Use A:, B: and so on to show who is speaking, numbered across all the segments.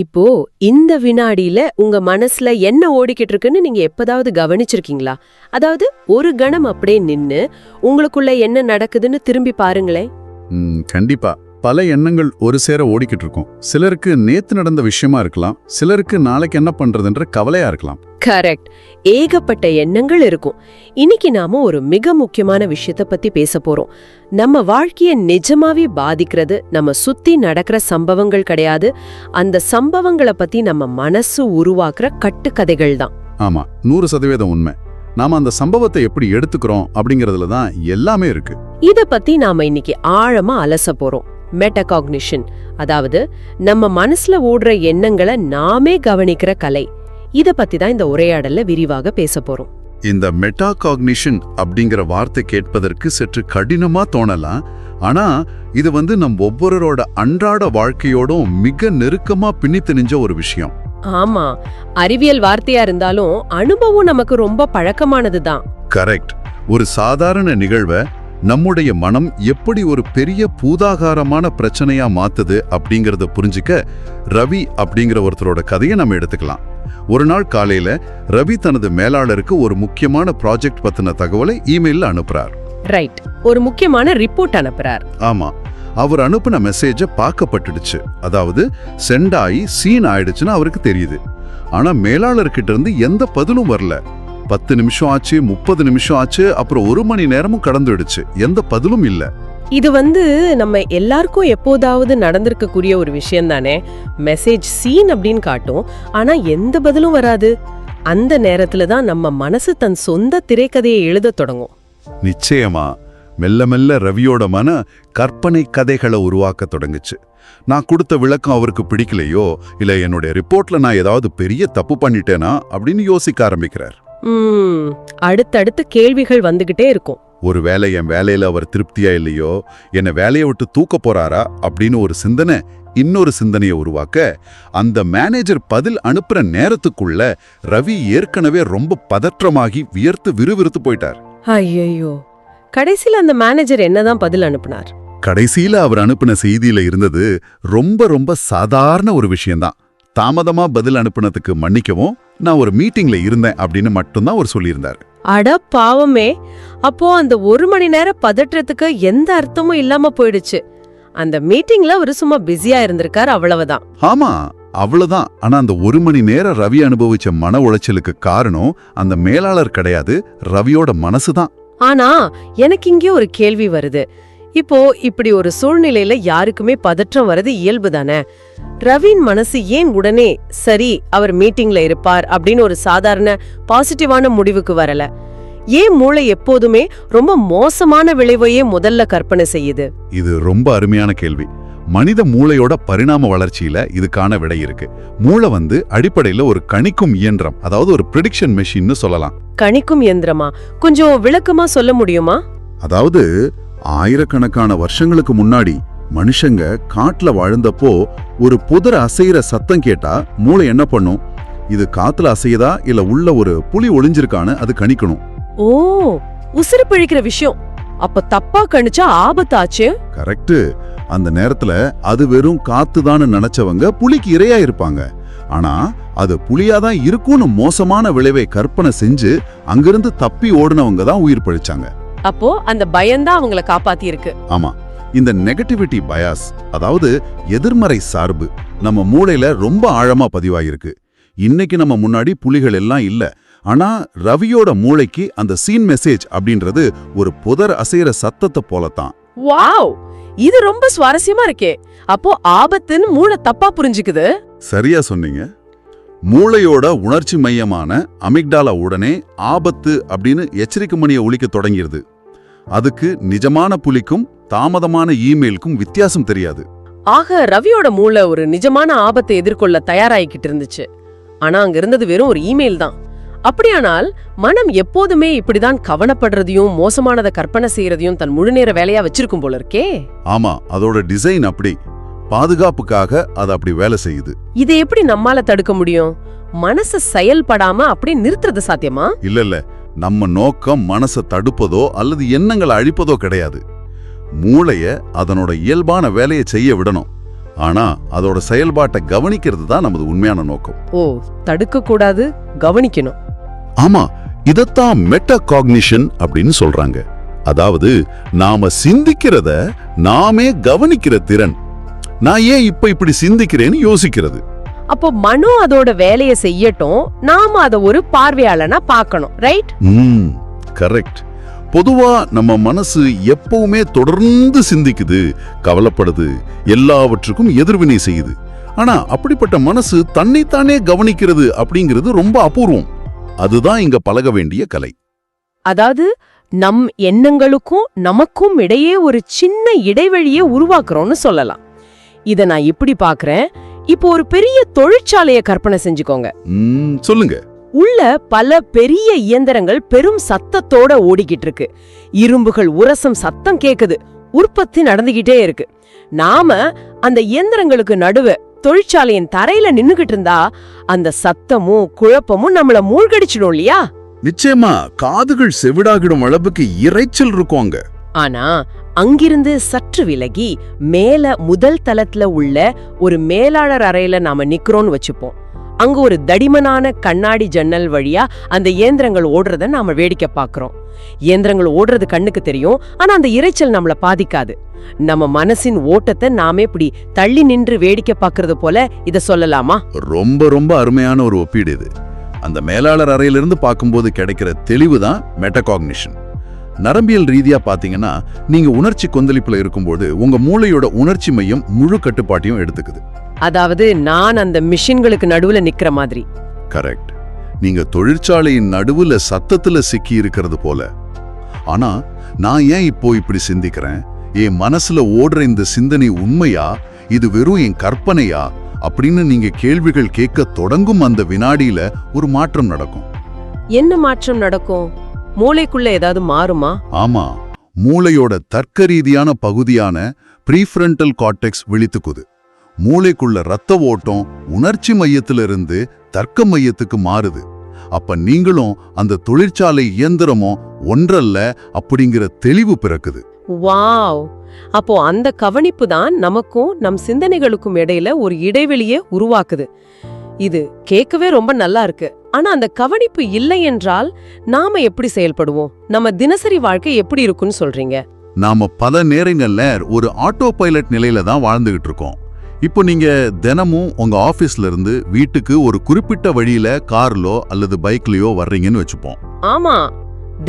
A: இப்போ இந்த வினாடியில உங்க மனசுல என்ன ஓடிக்கிட்டு இருக்குன்னு நீங்க எப்பதாவது கவனிச்சிருக்கீங்களா? அதாவது ஒரு கணம் அப்படியே நின்னு உங்களுக்குள்ள என்ன நடக்குதுன்னு திரும்பி பாருங்களேன்.
B: கண்டிப்பா. பல எண்ணங்கள் ஒரு சேர ஓடிக்கிட்டு இருக்கும். சிலருக்கு நேத்து நடந்த விஷயமா இருக்கலாம், சிலருக்கு நாளைக்கு என்ன பண்றதுன்ற கவலையா இருக்கலாம்.
A: கரெக்ட். ஏகப்பட்ட எண்ணங்கள் இருக்கும். இன்னைக்கு நாம ஒரு மிக முக்கியமான விஷயத்த பத்தி பேச போறோம். நம்ம வாழ்க்கைய நிஜமாவே பாதிக்கிறது நம்ம சுத்தி நடக்கிற சம்பவங்கள் கிடையாது, அந்த சம்பவங்களை பத்தி நம்ம மனசு உருவாக்குற கட்டுக்கதைகள் தான்.
B: ஆமா, 100% உண்மை. நாம அந்த சம்பவத்தை எப்படி எடுத்துக்கிறோம் அப்படிங்கறதுல தான் எல்லாமே இருக்கு.
A: இத பத்தி நாம இன்னைக்கு ஆழமா அலச போறோம். மெட்டகாக்னிஷன், அதாவது நம்ம மனசுல ஓடுற எண்ணங்களை நாமே கவனிக்கிற கலை. இத பத்தி தான் இந்த உரையாடல்ல விரிவாக பேச போறோம்.
B: இந்த மெட்டாகாக்னிஷன் அப்படிங்கிற வார்த்தை கேட்பதற்கு சற்று கடினமா தோணலாம். ஆனா இது நம் ஒவ்வொருவரோட அன்றாட வாழ்க்கையோடும் மிக நெருக்கமா பின்னி திணிஞ்ச ஒரு விஷயம்.
A: ஆமா, அறிவியல் வார்த்தையா இருந்தாலும் அனுபவம் நமக்கு ரொம்ப பழக்கமானதுதான்.
B: கரெக்ட். ஒரு சாதாரண நிகழ்வை நம்முடைய மனம் எப்படி ஒரு பெரிய பூதாகாரமான பிரச்சனையா மாத்துது அப்படிங்கறத புரிஞ்சுக்க ரவி அப்படிங்கிற ஒருத்தரோட கதையை நம்ம எடுத்துக்கலாம். ஒரு நாள் காலையில ரவி தனது மேலாளருக்கு ஒரு முக்கியமான ப்ராஜெக்ட் பத்தின தகவலை இமெயில்ல அனுப்புறார்.
A: ரைட், ஒரு முக்கியமான ரிப்போர்ட் அனுப்புறார்.
B: ஆமா, அவர் அனுப்பின மெசேஜ பார்க்கப்பட்டுடுச்சு. அதாவது சென்ட் ஆகி சீன் ஆயிடுச்சுன்னு அவருக்கு தெரியுது. ஆனா மேலாளர்கிட்ட இருந்து எந்த பதிலும் வரல. 10 நிமிஷம் ஆச்சு, 30 நிமிஷம் ஆச்சு, அப்புறம் 1 மணி நேரமும் கடந்துடுச்சு, எந்த பதிலும் இல்ல.
A: இது நம்ம எல்லாருக்கும் எப்போதாவது நடந்திருக்கக்கூடிய ஒரு விஷயம் தானே. மெசேஜ் சீன் அப்படின்னு காட்டும், ஆனா எந்த பதிலும் வராது. அந்த நேரத்துல தான் நம்ம மனசு தன் சொந்த திரைக்கதையை எழுத தொடங்கும்.
B: நிச்சயமா. மெல்ல மெல்ல ரவியோட மன கற்பனை கதைகளை உருவாக்க தொடங்குச்சு. நான் கொடுத்த விளக்கம் அவருக்கு பிடிக்கலையோ, இல்ல என்னுடைய ரிப்போர்ட்ல நான் ஏதாவது பெரிய தப்பு பண்ணிட்டேனா அப்படின்னு யோசிக்க ஆரம்பிக்கிறார்.
A: அடுத்தடுத்து கேள்விகள் வந்துகிட்டே இருக்கும்.
B: ஒருவேளை என் வேலையில அவர் திருப்தியா இல்லையோ, என்ன வேலையை விட்டு தூக்க போறாரா அப்படின்னு ஒரு சிந்தனை இன்னொரு சிந்தனையை உருவாக்க, அந்த மேனேஜர் பதில் அனுப்புற நேரத்துக்குள்ள ரவி ஏற்கனவே ரொம்ப பதற்றமாகி வியர்த்து விறுவிறுத்து போயிட்டார்.
A: ஐயோ, கடைசியில அந்த மேனேஜர் என்னதான் பதில் அனுப்புனார்?
B: கடைசியில அவர் அனுப்பின செய்தியில இருந்தது ரொம்ப ரொம்ப சாதாரண ஒரு விஷயம்தான். தாமதமா பதில் அனுப்புனதுக்கு மன்னிக்கவும், நான் ஒரு மீட்டிங்ல இருந்தேன் அப்படின்னு மட்டும்தான் அவர் சொல்லியிருந்தார்.
A: அட பாவமே, அப்போ அந்த 1 மணி நேரம் பதற்றத்துக்கு எந்த அர்த்தமும் இல்லாம போயிடுச்சு. அந்த மீட்டிங்ல ஒரு சும்மா பிஸியா இருந்திருக்காரு, அவ்வளவுதான்.
B: ஆமா, அவ்வளவுதான். ஆனா அந்த 1 மணி நேரம் ரவி அனுபவிச்ச மன உளைச்சலுக்கு காரணம் அந்த மேலாளர் கிடையாது, ரவியோட மனசுதான்.
A: ஆனா எனக்கு இங்கே ஒரு கேள்வி வருது. இப்போ இப்படி ஒரு சூழ்நிலையில யாருக்குமே பதற்றம் வரது இயல்பு தானே. ரவின் மனசு ஏன் உடனே சரி அவர் மீட்டிங்ல இருப்பார் அப்படின்னு ஒரு சாதாரண பாசிட்டிவான முடிவுக்கு வரல? ஏன் மூளை எப்போதுமே ரொம்ப மோசமான விளைவையே முதல்ல கற்பனை செய்யுது?
B: இது ரொம்ப அருமையான கேள்வி. மனித மூளையோட பரிணாம வளர்ச்சியில இதுக்கான விடை இருக்கு. மூளை அடிப்படையில ஒரு கணிக்கும் இயந்திரம், அதாவது ஒரு ப்ரெடிக்ஷன் மெஷின்னு சொல்லலாம்.
A: கணிக்கும் இயந்திரமா? கொஞ்சம் விளக்கமா சொல்ல முடியுமா?
B: அதாவது ஆயிரக்கணக்கான வருஷங்களுக்கு முன்னாடி மனுஷங்க காட்டுல வாழ்ந்தப்போ ஒரு புதர் அசைகிற சத்தம் கேட்டா மூளை என்ன பண்ணும்? இது காத்துல அசையதா இல்ல உள்ள ஒரு புலி ஒளிஞ்சிருக்கான்னு அது கணிக்கணும்.
A: ஓ, உசுறு பிழிக்கிற விஷயம். அப்ப தப்பா கணிச்சா ஆபத்தாச்சு.
B: கரெக்ட். அந்த நேரத்துல அது வெறும் காத்துதான்னு நினைச்சவங்க புலிக்கு இரையா இருப்பாங்க. ஆனா அது புலியாதான் இருக்கும்னு மோசமான விளைவை கற்பனை செஞ்சு அங்கிருந்து தப்பி ஓடுனவங்க தான் உயிர் பழிச்சாங்க.
A: அப்போ அந்த பயம்தான் அவங்கள காப்பாத்தி இருக்கு.
B: ஆமா, இந்த நெகட்டிவிட்டி பயாஸ், அதாவது எதிர்மறை சார்பு நம்ம மூளையில ரொம்ப ஆழமா பதிவாயிருக்கு. இன்னைக்கு நம்ம முன்னாடி புலிகள் எல்லாம் இல்ல. ஆனா ரவியோட மூளைக்கு அந்த சீன் மெசேஜ் அப்படின்றது ஒரு புதர் அசைற சத்தத்தை போலத்தான்.
A: வாவ், இது ரொம்ப சுவாரஸ்யமா இருக்கே. அப்போ ஆபத்துன்னு மூளை தப்பா புரிஞ்சுக்குது.
B: சரியா சொன்னீங்க. மூளையோட உணர்ச்சி மையமான அமிக்டாலா உடனே ஆபத்து அப்படின்னு எச்சரிக்கை மணியை ஒலிக்க தொடங்கிருது. அதுக்கு நிஜமான புலிக்கும் தாமதமான இமெயிலுக்கும் வித்தியாசம் தெரியாது.
A: ஆக ரவியோட மூளை ஒரு நிஜமான ஆபத்தை எதிர்கொள்ள தயாராகிக்கிட்டு இருந்துச்சு. ஆனா அங்க இருந்தது வெறும் ஒரு இமெயில் தான். அப்படியானால் மனம் எப்போதுமே இப்படிதான் கவனப்படுறதையும் மோசமானதை கற்பனை செய்யறதையும் தன் முழுநேர வேலையா வச்சிருக்கும் போல இருக்கே.
B: ஆமா, அதோட டிசைன் அப்படி. பாதுகாப்புக்காக அது அப்படி வேலை செய்யுது.
A: இதை எப்படி நம்மால தடுக்க முடியும்? மனசு செயல்படாம அப்படி நிறுத்துறது சாத்தியமா?
B: இல்ல, நம்ம நோக்கம் மனசை தடுப்பதோ அல்லது எண்ணங்களை அழிப்பதோ கிடையாது. மூளைய அதனோட இயல்பான வேலையை செய்ய விடணும். ஆனா அதோட செயல்பாட்டை கவனிக்கிறது தான் நமது உண்மையான நோக்கம்.
A: ஓ, தடுக்க கூடாது, கவனிக்கணும்.
B: ஆமா, இதத்தான் மெட்டாகாக்னிஷன் அப்படின்னு சொல்றாங்க. அதாவது நாம சிந்திக்கிறத நாமே கவனிக்கிற திறன். நான் ஏன் இப்படி சிந்திக்கிறேன்னு யோசிக்கிறது.
A: அப்போ மனோ அதோட வேலையை செய்யட்டும், நாம அத ஒரு பார்வையாளனா பார்க்கணும், ரைட்?
B: கரெக்ட். பொதுவா நம்ம மனசு எப்பவுமே தொடர்ந்து சிந்திக்குது, கவலைப்படுது, எல்லாவற்றுக்கும் எதிர்வினை செய்யுது. ஆனா அப்படிப்பட்ட மனசு தன்னைத்தானே கவனிக்கிறது அப்படிங்கிறது ரொம்ப அபூர்வம். அதுதான் இங்க பழக வேண்டிய கலை.
A: அதாவது நம் எண்ணங்களுக்கும் நமக்கும் இடையே ஒரு சின்ன இடைவெளியை உருவாக்குறோம்னு சொல்லலாம். இத நான் இப்படி பாக்குறேன். இப்போ ஒரு பெரிய தொழிற்சாலையை கற்பனை செஞ்சுக்கோங்க.
B: சொல்லுங்க.
A: உள்ள பல பெரிய இயந்திரங்கள் பெரும் சத்தத்தோட ஓடிக்கிட்டு இருக்கு. இரும்புகள் உரசும் சத்தம் கேக்குது. உற்பத்தி நடந்துகிட்டே இருக்கு. நாம அந்த இயந்திரங்களுக்கு நடுவே தொழிற்சாலையின் தரையில நின்னுகிட்டு இருந்தா அந்த சத்தமும் குழப்பமும் நம்மள மூழ்கடிச்சிடும் இல்லையா?
B: நிச்சயமா காதுகள் செவிடாகிடும் அளவுக்கு இரைச்சல் இருக்கும் அங்க.
A: ஆனா அங்கிருந்து சற்று விலகி மேல முதல் தளத்துல உள்ள ஒரு மேலாளர் அறையில நாம நிக்கிறோம்னு வச்சுப்போம். அங்க ஒரு தடிமனான கண்ணாடி ஜன்னல் வழியா அந்த இயந்திரங்கள் ஓடுறத நாம வேடிக்கை பாக்குறோம். இயந்திரங்கள் ஓடுறது கண்ணுக்கு தெரியும், ஆனா அந்த இரைச்சல் நம்மள பாதிக்காது. நம்ம மனசின் ஓட்டத்தை நாமே இப்படி தள்ளி நின்று வேடிக்கை பாக்குறது போல இத சொல்லலாமா?
B: ரொம்ப ரொம்ப அருமையான ஒரு ஒப்பீடு இது. அந்த மேலாளர் அறையிலிருந்து பார்க்கும்போது கிடைக்கிற தெளிவுதான் மெட்டாகாக்னிஷன். நரம்பியல் ரீதியா பாத்தீங்கன்னா, நீங்க உணர்ச்சி கொந்தளிப்புல இருக்கும்போது உங்க மூளையோட உணர்ச்சி மையம் முழு கட்டுப்பாட்டையும் எடுத்துக்குது.
A: அதாவது நான் அந்த மிஷின்களுக்கு நடுவுல நிக்கிற மாதிரி.
B: கரெக்ட். நீங்க தொழிற்சாலையின் நடுவுல சத்தத்துல சிக்கி இருக்கிறது போல. ஆனா நான் ஏன் இப்போ இப்படி சிந்திக்கிறேன், என் மனசுல ஓடுற இந்த சிந்தனை உண்மையா, இது வெறும் என் கற்பனையா அப்படின்னு நீங்க கேள்விகள் கேட்க தொடங்கும் அந்த வினாடியில ஒரு மாற்றம் நடக்கும்.
A: என்ன மாற்றம் நடக்கும்? மூளைக்குள்ள ஏதாவது மாறுமா?
B: ஆமா, மூளையோட தர்க்க ரீதியான பகுதியான ப்ரீஃப்ரண்டல் கார்டெக்ஸ் விழித்துக்குது. மூளைக்குள்ள ரத்த ஓட்டம் உணர்ச்சி மையத்திலிருந்து தர்க்க மையத்துக்கு மாறுது. அப்ப நீங்களும் அந்த தொழிற்சாலை இயந்திரமும் ஒன்றல்ல அப்படிங்கிற தெளிவு பிறக்குது.
A: வாவ்! அப்போ அந்த கவனிப்பு தான் நமக்கும் நம் சிந்தனைகளுக்கும் இடையில ஒரு இடைவெளியை உருவாக்குது. இது கேட்கவே ரொம்ப நல்லா இருக்கு. ஆனா அந்த கவனிப்பு இல்லை என்றால் நாம எப்படி செயல்படுவோம்? நம்ம தினசரி வாழ்க்கை எப்படி இருக்குன்னு சொல்றீங்க?
B: நாம பல நேரங்கள்ல ஒரு ஆட்டோ பைலட் நிலையில தான் வாழ்ந்துகிட்டு இருக்கோம். இப்போ நீங்க தினமும் உங்க ஆபீஸ்ல இருந்து வீட்டுக்கு ஒரு குறிப்பிட்ட வழியில கார்லோ அல்லது பைக்லயோ வர்றீங்கன்னு வச்சுப்போம்.
A: ஆமா,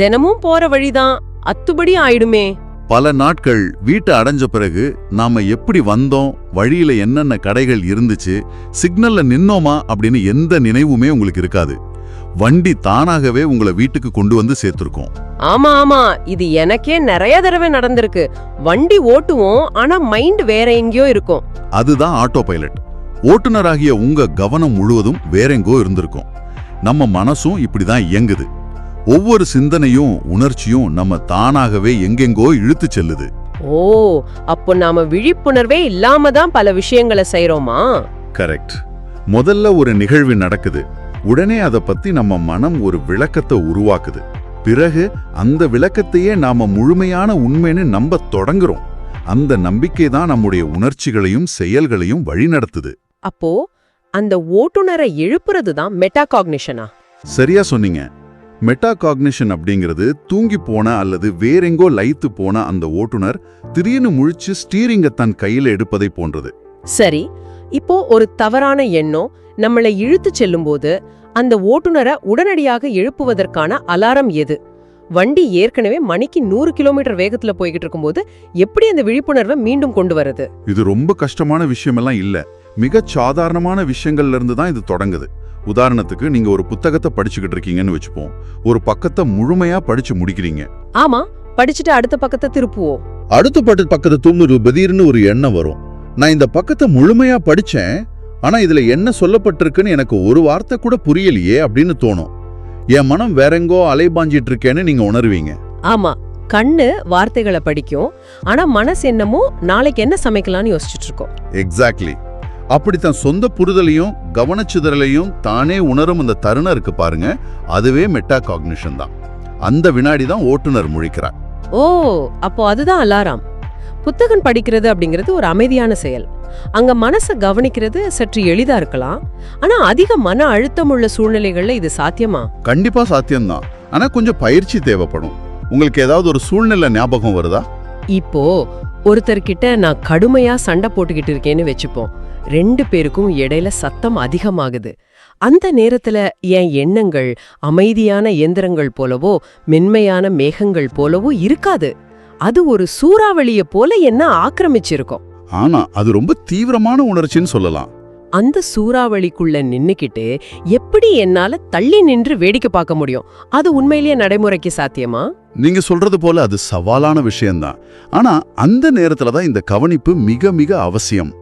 A: தினமும் போற வழிதான், அத்துபடி ஆயிடுமே.
B: பல நாட்கள் வீட்டை அடைஞ்ச பிறகு நாம எப்படி வந்தோம், வழியில என்னென்ன கடைகள் இருந்துச்சு, சிக்னல்ல நின்னோமா அப்படின்னு எந்த நினைவுமே உங்களுக்கு இருக்காது. வண்டி தானாகவே உங்களை வீட்டுக்கு கொண்டு வந்து சேர்த்திருக்கோம்.
A: ஆமா ஆமா, இது எனக்கே நிறைய தடவை நடந்திருக்கு. வண்டி ஓட்டுவோம், ஆனா மைண்ட் வேற எங்கேயோ இருக்கும்.
B: அதுதான் ஆட்டோ பைலட். ஓட்டுநராகிய உங்க கவனம் முழுவதும் வேற எங்கோ இருந்திருக்கும். நம்ம மனசும் இப்படிதான் இயங்குது. ஒவ்வொரு சிந்தனையும் உணர்ச்சியும் நம்ம தானாகவே எங்கெங்கோ இழுத்து செல்லுது.
A: ஓ, அப்போ நாம விழிப்புணர்வே இல்லாம தான் பல விஷயங்களை செய்றோமா?
B: கரெக்ட். முதல்ல ஒரு நிகழ்வு நடக்குது, உடனே அதை பத்தி நம்ம மனம் ஒரு விளக்கத்தை உருவாக்குது. பிறகு அந்த விளக்கத்தையே நாம முழுமையான உண்மைன்னு நம்ப தொடங்குறோம். அந்த நம்பிக்கை தான் நம்முடைய உணர்ச்சிகளையும் செயல்களையும் வழிநடத்துது.
A: அப்போ அந்த ஓட்டுநரை எழுப்புறது தான் மெட்டாகாக்னிஷனா?
B: சரியா சொன்னீங்க. மெட்டாகாக்னிஷன் அப்படிங்கிறது தூங்கி போன அல்லது வேறெங்கோ லயித்து போன அந்த ஓட்டுநர் திடீர்னு முழிச்சு ஸ்டீரிங்க தன் கையில எடுப்பதை போன்றது.
A: சரி, இப்போ ஒரு தவறான எண்ணம் நம்மளை இழுத்து செல்லும் போது அந்த ஓட்டுநரை உடனடியாக எழுப்புவதற்கான அலாரம் எது? வண்டி ஏற்கனவே மணிக்கு 100 கிலோமீட்டர் வேகத்துல போய்கிட்டு இருக்கும்போது எப்படி அந்த விழிப்புணர்வை மீண்டும் கொண்டு வருது?
B: இது ரொம்ப கஷ்டமான விஷயமெல்லாம் இல்ல. மிகச் சாதாரணமான விஷயங்கள்ல இருந்து தான் இது தொடங்குது. உதாரணத்துக்கு, நீங்க ஒரு புத்தகத்தை படிச்சுக்கிட்டு இருக்கீங்கன்னு வச்சுப்போம். ஒரு பக்கத்தை முழுமையா படிச்சு முடிக்கிறீங்க.
A: ஆமா, படிச்சுட்டு அடுத்த பக்கத்தை திருப்புவோம்.
B: அடுத்த பக்கத்தை தூங்குற திடீர்னு ஒரு எண்ணம் வரும். நான் இந்த பக்கத்தை முழுமையா படிச்சேன், ஆனா இதுல என்ன சொல்லப்பட்டிருக்குன்னு எனக்கு ஒரு வார்த்தை கூட புரியலையே அப்படின்னு தோணும். என் மனம் வேறெங்கோ அலைபாஞ்சிட்டு இருக்கேன்னு நீங்க உணர்வீங்க.
A: ஆமா, கண்ணு வார்த்தைகளை படிக்கும், ஆனா மனசு என்னமோ நாளைக்கு என்ன சமைக்கலாம்னு யோசிச்சுட்டு இருக்கோம்.
B: எக்ஸாக்ட்லி. அப்படித்தான் சொந்த புரிதலையும் கவனச்சிதறலையும் தானே உணரும் அந்த தருணம் இருக்கு பாருங்க, அதுவே மெட்டாகாக்னிஷன் தான். அந்த வினாடி தான் ஓட்டுநர் முழிக்கிறார்.
A: ஓ, அப்போ அதுதான் அலாரம். புத்தகம் படிக்கிறது அப்படிங்கிறது ஒரு அமைதியான செயல். அங்க மனசை கவனிக்கிறது சற்று எளிதா இருக்கலாம். ஆனா அதிக மன அழுத்தமுள்ள சூழ்நிலைகள்ல இது சாத்தியமா?
B: கண்டிப்பா சாத்தியம்தான். ஆனா கொஞ்சம் பயிற்சி தேவைப்படும். உங்களுக்கு ஏதாவது ஒரு சூழ்நிலை ஞாபகம் வருதா?
A: இப்போ ஒருத்தர்கிட்ட நான் கடுமையா சண்டை போட்டுக்கிட்டு இருக்கேன்னு வச்சுப்போம். 2 பேருக்கும் இடையில சத்தம் அதிகமாகுது. அந்த நேரத்துல என் எண்ணங்கள் அமைதியான இயந்திரங்கள் போலவோ மென்மையான மேகங்கள் போலவோ இருக்காது. அது ஒரு சூறாவளிய போல என்ன ஆக்கிரமிச்சிருக்கும்.
B: ஆனா அது ரொம்ப தீவிரமான உணர்ச்சின்னு சொல்லலாம்.
A: அந்த சூறாவளிக்குள்ள நின்னுக்கிட்டு எப்படி என்னால தள்ளி நின்று வேடிக்கை பார்க்க முடியும்? அது உண்மையிலேயே நடைமுறைக்கு சாத்தியமா?
B: நீங்க சொல்றது போல அது சவாலான விஷயம்தான். ஆனா அந்த நேரத்துல தான் இந்த கவனிப்பு மிக மிக அவசியம்.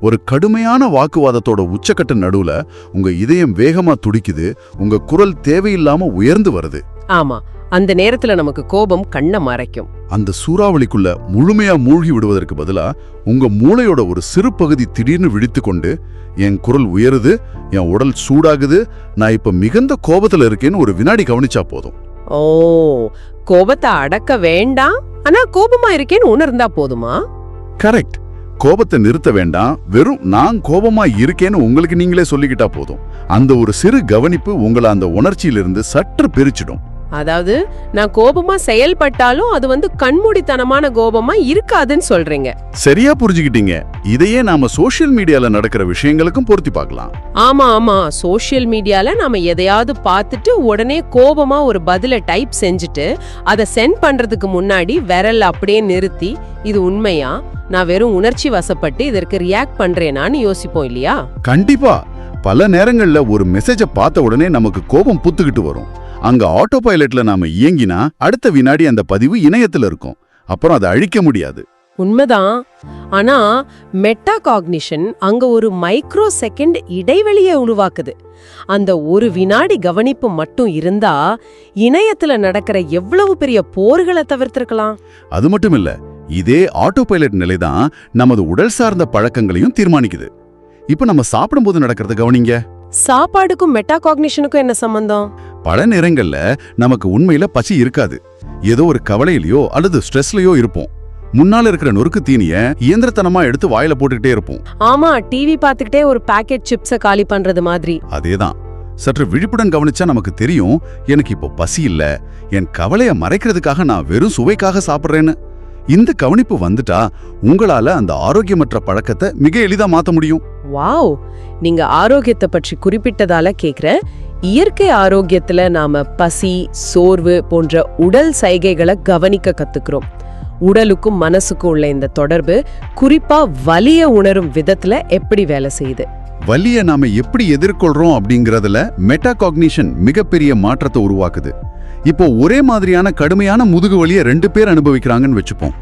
B: ஒரு கடுமையான வாக்குவாதத்தோட உச்சக்கட்ட நடுவுல உங்க இதயம் வேகமா துடிக்குது, உங்க குரல் தேவையில்லாம உயர்ந்து வருது.
A: ஆமா, அந்த நேரத்துல நமக்கு கோபம் கண்ணை மறைக்கும்.
B: அந்த சூறாவளிக்குள்ள முழுமையா மூழ்கி விடுவதற்கு பதிலா உங்க மூளையோட ஒரு சிறு பகுதி திடீர்னு விழித்து கொண்டு, என் குரல் உயருது, என் உடல் சூடாகுது, நான் இப்ப மிகுந்த கோபத்துல இருக்கேன்னு ஒரு வினாடி கவனிச்சா போதும்.
A: ஓ, கோபத்தை அடக்க வேண்டாம், ஆனா கோபமா இருக்கேன்னு உணர்ந்தா போதுமா?
B: கரெக்ட். கோபத்தை நிறுத்த வேண்டாம், வெறும் நான் கோபமா இருக்கேன்னு உங்களுக்கு நீங்களே சொல்லிக்கிட்டா போதும். அந்த ஒரு சிறு கவனிப்பு உங்களை அந்த உணர்ச்சியிலிருந்து சற்று பிரிச்சிடும்.
A: அதாவது நான் கோபமா செயல்பட்டாலும் அது கண்மூடித்தனமான கோபமா இருக்காதுன்னு சொல்றீங்க.
B: சரியா புரிஞ்சுக்கிட்டீங்க. இதையே நாம சோஷியல் மீடியால நடக்கிற விஷயங்களுக்கும் பொருத்தி பார்க்கலாம்.
A: ஆமா ஆமா, சோஷியல் மீடியால நாம எதையாவது பார்த்துட்டு உடனே கோபமா ஒரு பதில டைப் செஞ்சுட்டு அதை சென்ட் பண்றதுக்கு முன்னாடி விரல் அப்படியே நிறுத்தி, இது உண்மையா, நான் வெறும் உணர்ச்சி வசப்பட்டு இதற்கு ரியாக்ட் பண்றேனான்னு யோசிப்போம் இல்லையா?
B: கண்டிப்பா. பல நேரங்கள்ல ஒரு மெசேஜை பார்த்த உடனே நமக்கு கோபம் புத்துக்கிட்டு வரும். அங்க ஆட்டோ பைலட்ல நாம இயங்கினா அடுத்த வினாடி அந்த பதிவு இணையத்துல இருக்கும். அப்புறம் அதை அழிக்க முடியாது.
A: உண்மைதான். ஆனா மெட்டாகாக்னிஷன் அங்க ஒரு மைக்ரோ செகண்ட் இடைவெளியை உருவாக்குது. அந்த ஒரு வினாடி கவனிப்பு மட்டும் இருந்தா இணையத்துல நடக்கிற எவ்வளவு பெரிய போர்களை தவிர்த்திருக்கலாம்.
B: அது மட்டும் இல்ல, இதே ஆட்டோ பைலட் நிலைதான் நமது உடல் சார்ந்த பழக்கங்களையும் தீர்மானிக்குது. இப்ப நம்ம சாப்பிடும்போது நடக்கிறது கவனிங்க.
A: சாப்பாடுக்கும் மெட்டாகாக்னிஷனுக்கும் என்ன சம்பந்தம்?
B: பல நேரங்கள்ல நமக்கு உண்மையில பசி இருக்காது. ஏதோ ஒரு கவலையிலயோ அல்லது ஸ்ட்ரெஸ்லயோ இருப்போம். முன்னால இருக்கிற நொறுக்கு தீனிய இயந்திரத்தனமா எடுத்து வாயில போட்டுக்கிட்டே இருப்போம்.
A: ஆமா, டிவி பாத்துக்கிட்டே ஒரு பாக்கெட் சிப்ஸ காலி பண்றது மாதிரி.
B: அதேதான். சற்று விழிப்புடன் கவனிச்சா நமக்கு தெரியும், எனக்கு இப்போ பசி இல்ல, என் கவலைய மறைக்கிறதுக்காக நான் வெறும் சுவைக்காக சாப்பிடுறேன்னு. இந்த கவனிப்பு வந்துட்டா உங்களால அந்த ஆரோக்கியமற்ற பழக்கத்தை மிக எளிதா மாத்த முடியும்.
A: வாவ், நீங்க ஆரோக்கியத்தை பற்றி குறிப்பிட்டதால கேக்குற, இயற்கை ஆரோக்கியத்துல நாம பசி, சோர்வு போன்ற உடல் சைகைகளை கவனிக்க கத்துக்கிறோம். உடலுக்கும் மனசுக்கும் உள்ள இந்த தொடர்பு குறிப்பா வலிய உணரும் விதத்துல எப்படி வேலை செய்யுது?
B: வலிய நாம எப்படி எதிர்கொள்றோம் அப்படிங்கறதுல மெட்டாகாக்னிஷன் மிகப்பெரிய மாற்றத்தை உருவாக்குது. இப்போ ஒரே மாதிரியான கடுமையான முதுகு வலிய 2 பேர் அனுபவிக்கிறாங்கன்னு வச்சுப்போம்.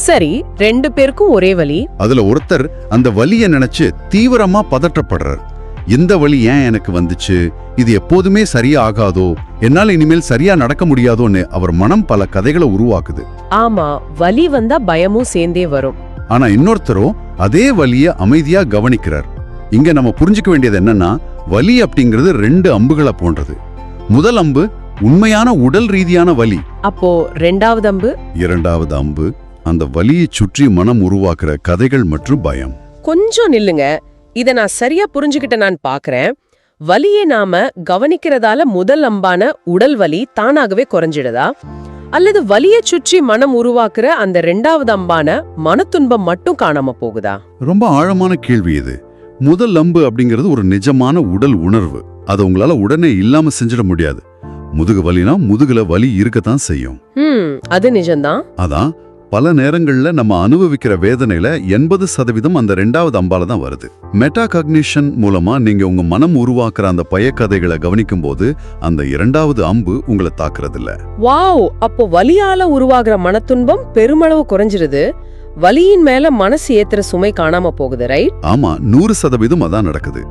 A: சரி, 2 பேருக்கும் ஒரே வலி.
B: அதுல ஒருத்தர் அந்த வலிய நினைச்சு தீவிரமா பதற்றப்படுறார். இந்த வலி ஏன் எனக்கு வந்துச்சு, இது எப்போதுமே சரியா ஆகாதோ, என்னால இனிமேல் சரியா நடக்க முடியாதோன்னு அவர் மனம் பல கதைகளை உருவாக்குது.
A: ஆமா, வலி வந்தா பயமும் சேர்ந்தே வரும்.
B: ஆனா இன்னொருத்தரோ அதே வலிய அமைதியா கவனிக்கிறார். இங்க நம்ம புரிஞ்சுக்க வேண்டியது என்னன்னா, வலி அப்படிங்கிறது 2 அம்புகளை போன்றது. முதல் அம்பு உண்மையான உடல் ரீதியான வலி.
A: அப்போ 2வது அம்பு?
B: 2வது அம்பு அந்த வலியை சுற்றி மனம் உருவாக்குற கதைகள் மற்றும் பயம்.
A: கொஞ்சம் நில்லுங்க, இத நான் சரியா புரிஞ்சுக்கிட்ட நான் பாக்குறேன். வலியை நாம கவனிக்கிறதால முதல் அம்பான உடல் வலி தானாகவே குறைஞ்சிடுதா, அல்லது வலியை சுற்றி மனம் உருவாக்குற அந்த 2வது அம்பான மனத்துன்பம் மட்டும் காணாம போகுதா?
B: ரொம்ப ஆழமான கேள்வி இது. முதல் அம்பு அப்படிங்கிறது ஒரு நிஜமான உடல் உணர்வு. அதை உங்களால உடனே இல்லாம செஞ்சிட முடியாது. முதுகு வலினா முதுகுல வலி இருக்கத்தான் செய்யும்.
A: அது நிஜம்தான்.
B: அதான் பல நேரங்கள்ல நம்ம அனுபவிக்கிற வேதனையில 80% அந்த 2வது அம்பால தான் வருது. மெட்டாகாக்னிஷன் மூலமா நீங்க உங்க மனம் உருவாக்குற அந்த பயக்கதைகளை கவனிக்கும் போது அந்த 2வது அம்பு உங்களை தாக்குறது இல்ல.
A: வாவ், அப்போ வலியால உருவாகிற மனத்துன்பம் பெருமளவு குறைஞ்சிருது. வலியின் மேல மனசு ஏத்துற சுமை காணாம போகுது, ரைட்?
B: ஆமா, 100% அதான் நடக்குது.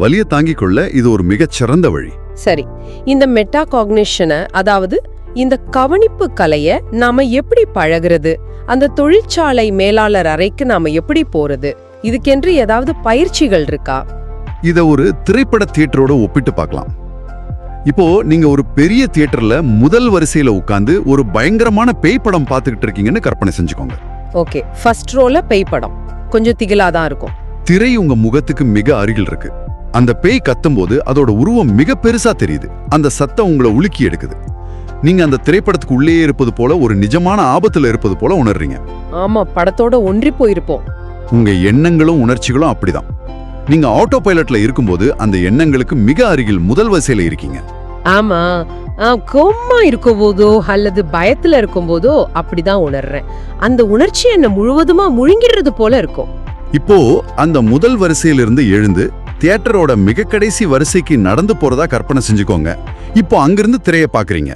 B: வலிய தாங்கிக் கொள்ள இது ஒரு மிகச் சிறந்த வழி.
A: சரி, இந்த மெட்டாகாக்னிஷனை, அதாவது இந்த கவனிப்பு கலைய நாம எப்படி பழகிறது? அந்த தொழிற்சாலை மேலாளர் அறைக்கு நாம எப்படி போறது? இதுக்கென்று ஏதாவது பயிற்சிகள் இருக்கா?
B: இத ஒரு திரைப்பட தியேட்டரோட ஒப்பிட்டு பார்க்கலாம். இப்போ நீங்க ஒரு பெரிய தியேட்டர்ல முதல் வரிசையில உட்கார்ந்து ஒரு பயங்கரமான பேய் படம் பார்த்துக்கிட்டு இருக்கீங்கன்னு கற்பனை செஞ்சுக்கோங்க.
A: ஓகே, ஃபர்ஸ்ட் ரோல பேய் படம் கொஞ்சம் திகிலாதான் இருக்கும்.
B: திரை உங்க முகத்துக்கு மிக அருகில் இருக்கு. அந்த பேய் கத்தும்போது அதோட உருவம் மிக பெருசா தெரியுது. அந்த சத்தம் உங்களை உலுக்கி எடுக்குது. நீங்க அந்த திரைப்படத்துக்கு உள்ளே இருப்பது போல, ஒரு நிஜமான ஆபத்துல இருப்பது போல உணர்றீங்க.
A: ஆமா, படத்தோட ஒன்றி போயிருப்போம்.
B: உங்க எண்ணங்களும் உணர்ச்சிகளும் அப்படிதான். நீங்க ஆட்டோ பைலட்ல இருக்கும்போது அந்த எண்ணங்களுக்கு மிக அருகில் முதல் வரிசையில இருக்கீங்க.
A: ஆமா, கோவமா இருக்கும் போதோ அல்லது பயத்துல இருக்கும் போதோ அப்படிதான் உணர்றேன். அந்த உணர்ச்சி என்ன முழுவதுமா முழுங்கிடுறது போல இருக்கும்.
B: இப்போ அந்த முதல் வரிசையிலிருந்து எழுந்து தியேட்டரோட மிக கடைசி வரிசைக்கு நடந்து போறதா கற்பனை செஞ்சுக்கோங்க. இப்போ அங்கிருந்து திரைய பாக்குறீங்க.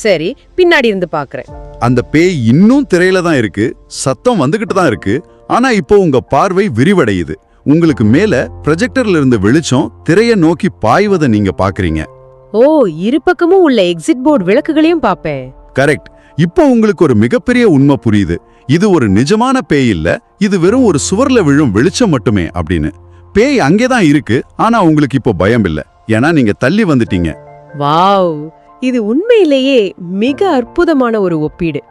A: சரி, பின்னாடி இருந்து பாக்குறேன்.
B: அந்த பேய் இன்னும் திரையில தான் இருக்கு, சத்தம் வந்துகிட்டு தான் இருக்கு. ஆனா இப்போ உங்க பார்வை விரிவடையுது. உங்களுக்கு மேல ப்ரொஜெக்டர்ல இருந்து வெளிச்சம் திரைய நோக்கி பாய்வதை நீங்க பாக்குறீங்க.
A: ஓ, இரு பக்கமும் உள்ள எக்ஸிட் போர்டு விளக்குகளையும் பாப்பேன்.
B: கரெக்ட். இப்போ உங்களுக்கு ஒரு மிகப்பெரிய உண்மை புரியுது. இது ஒரு நிஜமான பேய் இல்ல, இது வெறும் ஒரு சுவர்ல விழும் வெளிச்சம் மட்டுமே அப்படின்னு. பேய் அங்கேதான் இருக்கு, ஆனா உங்களுக்கு இப்போ பயம் இல்ல, ஏன்னா நீங்க தள்ளி வந்துட்டீங்க.
A: வாவ், இது உண்மையிலேயே மிக அற்புதமான ஒரு ஒப்பீடு.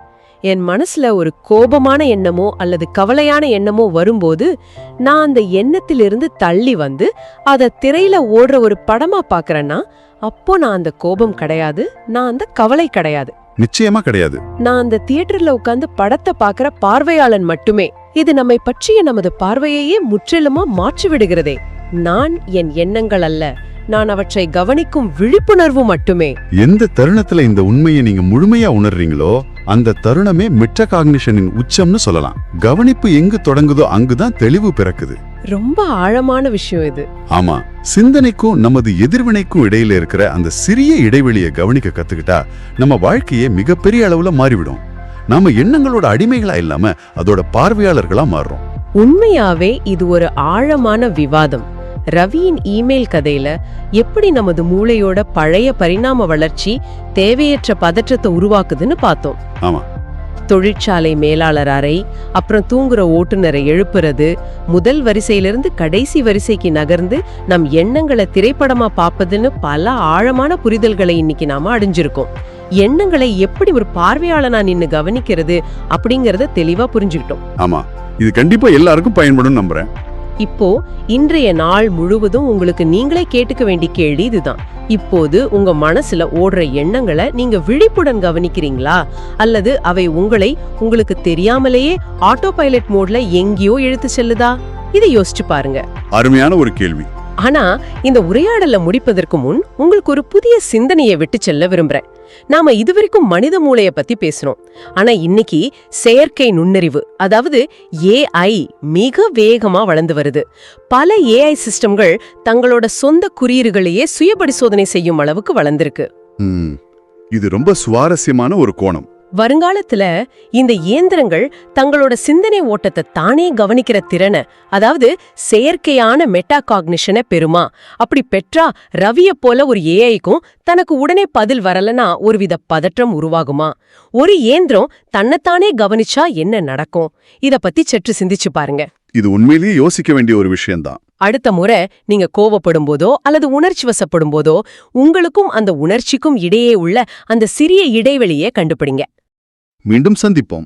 A: என் மனசுல ஒரு கோபமான எண்ணமோ அல்லது கவலையான எண்ணமோ வரும்போது நான் அந்த எண்ணத்திலிருந்து தள்ளி வந்து அத திரையில ஓடுற ஒரு படமா பாக்குறேன்னா, அப்போ நான் அந்த கோபம் கிடையாது, நான் அந்த கவலை கிடையாது.
B: நிச்சயமா கிடையாது.
A: நான் அந்த தியேட்டர்ல உட்கார்ந்து படத்தை பாக்குற பார்வையாளன் மட்டுமே. இது நம்மை பற்றிய நமது பார்வையையே முற்றிலுமா மாற்றி விடுகிறதே. நான் என் எண்ணங்கள் அல்ல, நான் அவற்றை கவனிக்கும் விழிப்புணர்வு மட்டுமே.
B: எந்த தருணத்துல இந்த உண்மையை நீங்க முழுமையா உணர்றீங்களோ அந்த தருணமே மெட்டாகாக்னிஷனின் உச்சம்னு சொல்லலாம். கவனிப்பு எங்கு தொடங்குதோ அங்குதான் தெளிவு பிறக்குது.
A: ரொம்ப ஆழமான விஷயம் இது.
B: ஆமா, சிந்தனைக்கும் நமது எதிர்வினைக்கும் இடையில இருக்கிற அந்த சிறிய இடைவெளியை கவனிக்க கத்துக்கிட்டா நம்ம வாழ்க்கையே மிகப்பெரிய அளவுல மாறிவிடும். நாம எண்ணங்களோட அடிமைகளா இல்லாம அதோட பார்வையாளர்களா மாறுறோம்.
A: உண்மையாவே இது ஒரு ஆழமான விவாதம். ரவியின் இமெயில் கதையில எப்படி நமது மூளையோட பழைய பரிணாம வளர்ச்சி தேவையற்ற பதற்றத்தை உருவாக்குதுன்னு பார்த்தோம்.
B: ஆமா,
A: தொழிற்சாலை மேலாளர் அறை, அப்புறம் தூங்குற ஓட்டுநரை எழுப்புறது, முதல் வரிசையிலிருந்து கடைசி வரிசைக்கு நகர்ந்து நம் எண்ணங்களை திரைப்படமா பாப்பதுன்னு பல ஆழமான புரிதல்களை இன்னைக்கு நாம அடைஞ்சிருக்கோம். எண்ணங்களை எப்படி ஒரு பார்வையாளனா நின்னு கவனிக்கிறது அப்படிங்கறத தெளிவா புரிஞ்சுக்கிட்டோம்.
B: ஆமா, இது கண்டிப்பா எல்லாருக்கும் பயன்படும் நம்புறேன்.
A: இப்போ இன்றைய நாள் முழுவதும் உங்களுக்கு நீங்களே கேட்டுக்க வேண்டிய கேள்வி இதுதான். இப்போது உங்க மனசுல ஓடுற எண்ணங்களை நீங்க விழிப்புடன் கவனிக்கிறீங்களா, அல்லது அவை உங்களுக்கு தெரியாமலேயே ஆட்டோ பைலட் மோட்ல எங்கேயோ இழுத்து செல்லுதா? இதை யோசிச்சு பாருங்க.
B: அருமையான ஒரு கேள்வி.
A: ஆனா இந்த உரையாடலை முடிப்பதற்கு முன் உங்களுக்கு ஒரு புதிய சிந்தனையை விட்டு செல்ல விரும்புறேன். நாம இதுவரைக்கும் மனித மூளைய பத்தி பேசணும். ஆனா இன்னைக்கு செயற்கை நுண்ணறிவு, அதாவது AI மிக வேகமா வளர்ந்து வருது. பல AI சிஸ்டம்கள் தங்களோட சொந்த குறியீடுகளையே சுய பரிசோதனை செய்யும் அளவுக்கு வளர்ந்திருக்கு.
B: இது ரொம்ப சுவாரஸ்யமான ஒரு கோணம்.
A: வருங்காலத்துல இந்த இயந்திரங்கள் தங்களோட சிந்தனை ஓட்டத்தை தானே கவனிக்கிற திறனை, அதாவது செயற்கையான மெட்டாகாக்னிஷனை பெறுமா? அப்படி பெற்றா ரவிய போல ஒரு ஏஐக்கும் தனக்கு உடனே பதில் வரலனா ஒருவித பதற்றம் உருவாகுமா? ஒரு இயந்திரம் தன்னைத்தானே கவனிச்சா என்ன நடக்கும்? இத பத்தி சற்று சிந்திச்சு பாருங்க.
B: இது உண்மையிலேயே யோசிக்க வேண்டிய ஒரு விஷயம்தான்.
A: அடுத்த முறை நீங்க கோவப்படும் போதோ அல்லது உணர்ச்சி வசப்படும் போதோ உங்களுக்கும் அந்த உணர்ச்சிக்கும் இடையே உள்ள அந்த சிறிய இடைவெளியை கண்டுபிடிங்க.
B: மீண்டும் சந்திப்போம்.